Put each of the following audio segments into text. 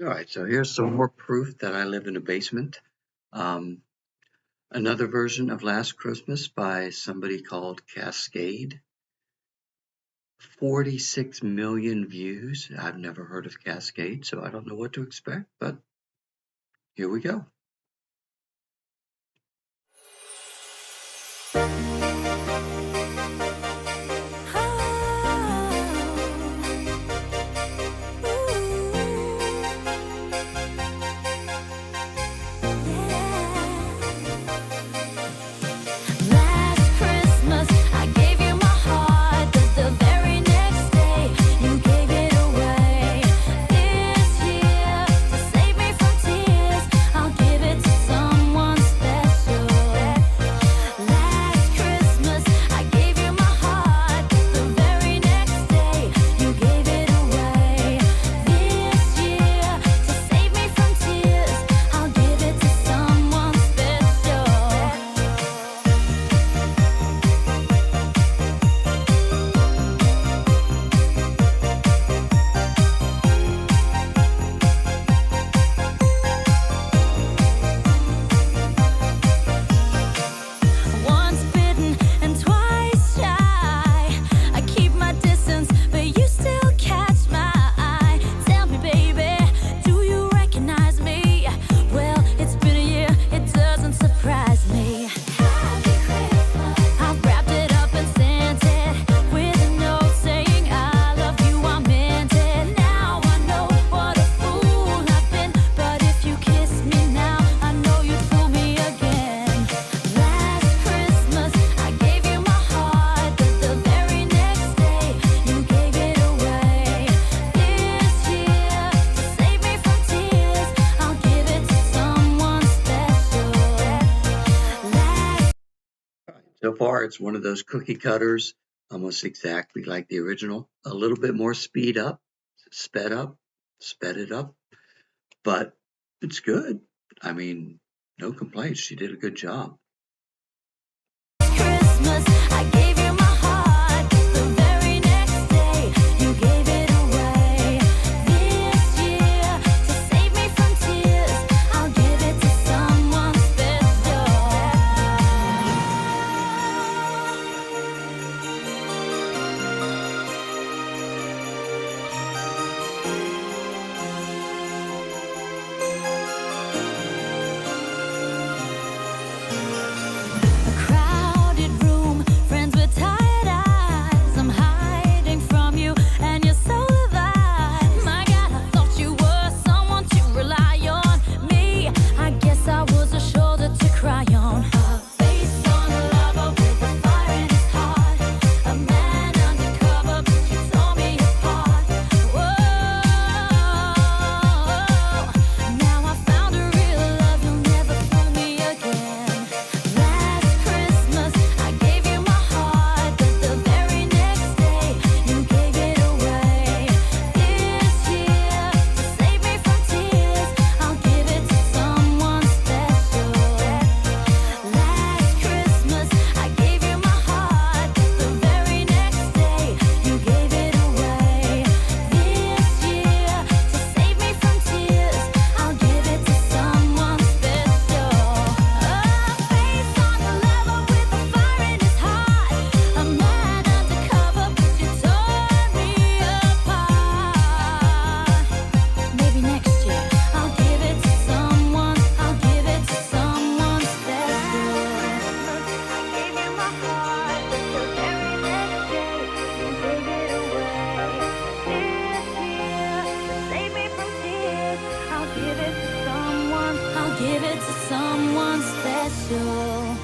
All right, so here's some more proof that I live in a basement. Um, Another version of Last Christmas by somebody called Cascade. 46 million views. I've never heard of Cascade, so I don't know what to expect, but here we go. So far, it's one of those cookie cutters, almost exactly like the original. A little bit more sped up, sped it up, but it's good. I mean, no complaints. She did a good job. Christmas, I gave you my heart. The very next day, you gave it away. This year, to save me from tears, I'll give it to someone special. A crowded room, friends with tired eyes. I'm hiding from you, and you're so alive. My God, I thought you were someone to rely on. Me, I guess I was a shoulder to cry on. A face on a lover with a fire in his heart. A man undercover, but you tore me apart. Whoa, now I found a real love, you'll never fool me again. Last Christmas, I gave you my heart, but the very next day, you gave it away. This year, to save me from tears, I'll give it to someone special. Last Christmas, I gave you my heart, but the very next day, you gave it away. This year, to save me from tears, I'll give it to someone special. A face on the level with a fire in his heart. A man undercover, but you tore me apart. Maybe next year, I'll give it to someone. I'll give it to someone special. I gave you my heart, but the very next day, you gave it away. This year, to save me from tears, I'll give it to someone. I'll give it to someone special.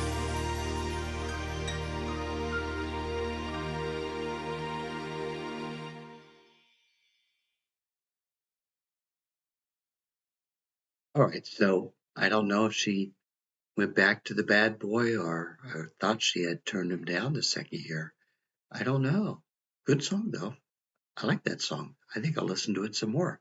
All right, so I don't know if she went back to the bad boy or thought she had turned him down the second year. I don't know. Good song, though. I like that song. I think I'll listen to it some more.